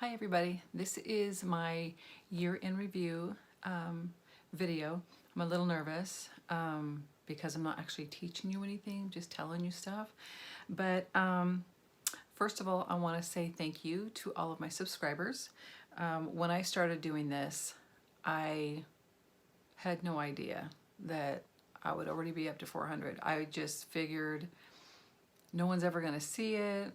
Hi everybody, this is my year in review video. I'm a little nervous because I'm not actually teaching you anything, just telling you stuff. But first of all, I want to say thank you to all of my subscribers. When I started doing this, I had no idea that I would already be up to 400. I just figured no one's ever going to see it.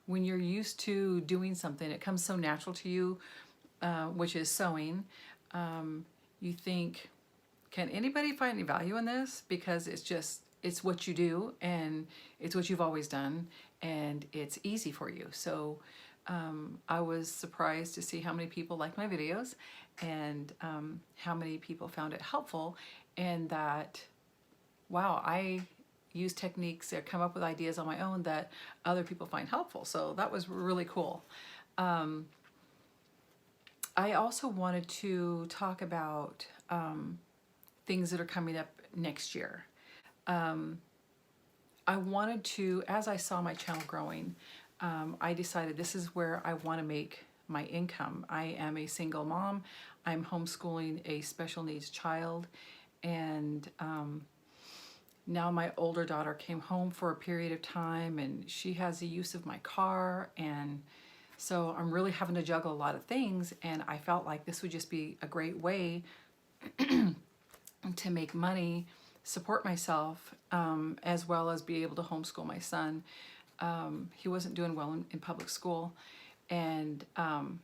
When you're used to doing something, it comes so natural to you, which is sewing. You think, can anybody find any value in this? Because it's what you do and it's what you've always done and it's easy for you. So I was surprised to see how many people like my videos and how many people found it helpful, and that, wow, I use techniques or come up with ideas on my own that other people find helpful. So that was really cool. I also wanted to talk about things that are coming up next year. I wanted to, as I saw my channel growing, I decided this is where I want to make my income. I am a single mom. I'm homeschooling a special needs child, and now my older daughter came home for a period of time and she has the use of my car, and so I'm really having to juggle a lot of things, and I felt like this would just be a great way to make money, support myself, as well as be able to homeschool my son. He wasn't doing well in public school, and I'm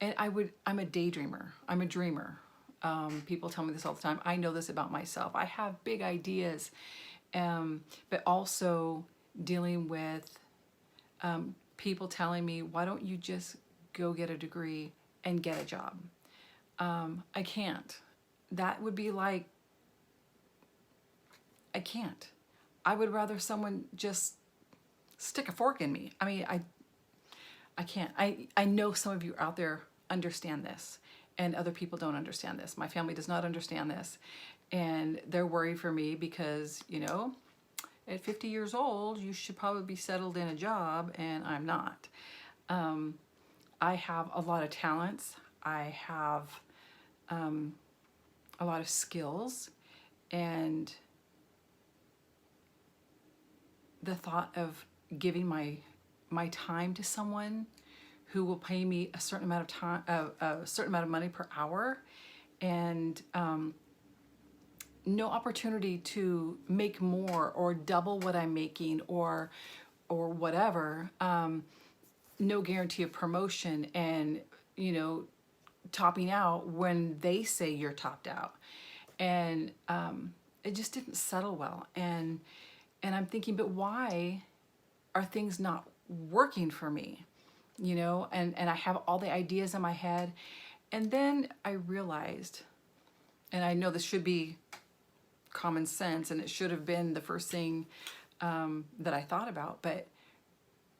a daydreamer. I'm a dreamer. People tell me this all the time. I know this about myself. I have big ideas, but also dealing with people telling me, why don't you just go get a degree and get a job? I can't. That would be like, I can't. I would rather someone just stick a fork in me. I mean, I can't. I know some of you out there understand this, and other people don't understand this. My family does not understand this, and they're worried for me because, you know, at 50 years old, you should probably be settled in a job, and I'm not. I have a lot of talents. I have a lot of skills, and the thought of giving my time to someone who will pay me a certain amount of time, a certain amount of money per hour, and no opportunity to make more or double what I'm making or whatever. No guarantee of promotion, and, you know, topping out when they say you're topped out, and it just didn't settle well. And I'm thinking, but why are things not working for me? You know, and I have all the ideas in my head. And then I realized, and I know this should be common sense and it should have been the first thing that I thought about, but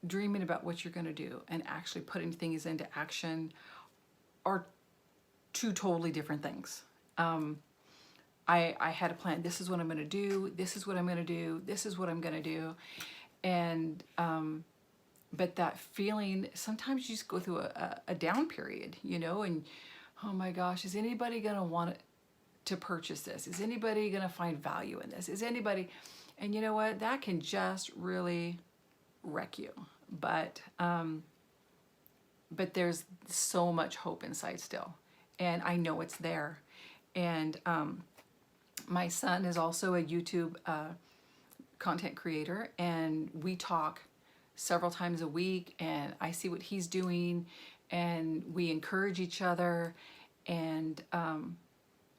dreaming about what you're going to do and actually putting things into action are two totally different things. I had a plan. This is what I'm going to do. This is what I'm going to do. This is what I'm going to do. And but that feeling, sometimes you just go through a down period, you know, and oh my gosh, is anybody going to want to purchase this? Is anybody going to find value in this? Is anybody? And you know what? That can just really wreck you. But there's so much hope inside still. And I know it's there. And my son is also a YouTube content creator, and we talk several times a week, and I see what he's doing, and we encourage each other. And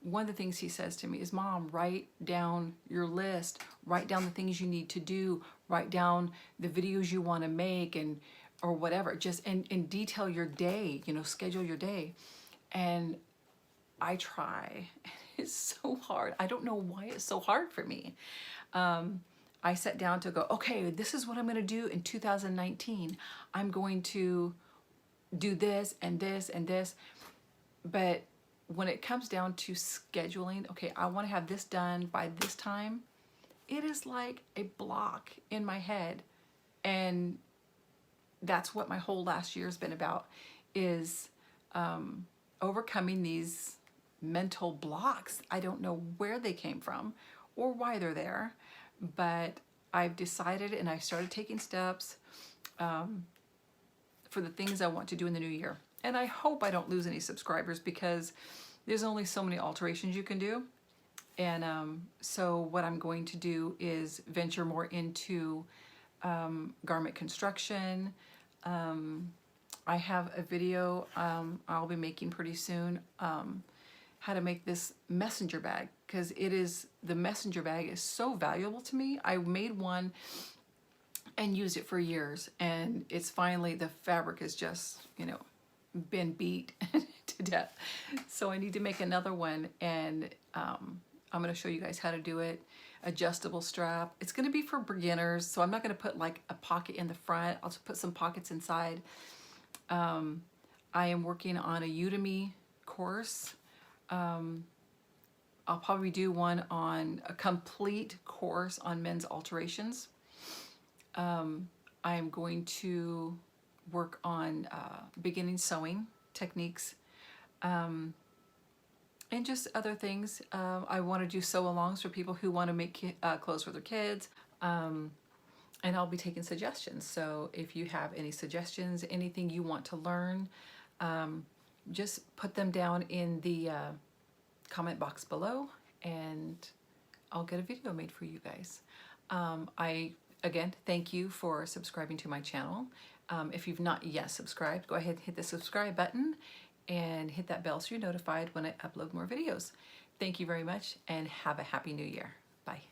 one of the things he says to me is, Mom, write down your list, write down the things you need to do, write down the videos you want to make, and or whatever, just and detail your day, you know, schedule your day. And I try. It's so hard. I don't know why it's so hard for me. I sat down to go, okay, this is what I'm going to do in 2019. I'm going to do this and this and this. But when it comes down to scheduling, okay, I want to have this done by this time, it is like a block in my head. And that's what my whole last year has been about, is overcoming these mental blocks. I don't know where they came from or why they're there, but I've decided and I started taking steps for the things I want to do in the new year. And I hope I don't lose any subscribers, because there's only so many alterations you can do. And so what I'm going to do is venture more into garment construction. I have a video I'll be making pretty soon, how to make this messenger bag, because the messenger bag is so valuable to me. I made one and used it for years, and it's finally, the fabric is just, been beat to death. So I need to make another one, and I'm going to show you guys how to do it. Adjustable strap. It's going to be for beginners, so I'm not going to put like a pocket in the front. I'll just put some pockets inside. I am working on a Udemy course. I'll probably do one on a complete course on men's alterations. I am going to work on beginning sewing techniques, and just other things. I want to do sew-alongs for people who want to make clothes for their kids, and I'll be taking suggestions. So if you have any suggestions, anything you want to learn, just put them down in the comment box below, and I'll get a video made for you guys. Again, thank you for subscribing to my channel. If you've not yet subscribed, go ahead and hit the subscribe button and hit that bell so you're notified when I upload more videos. Thank you very much, and have a happy new year. Bye.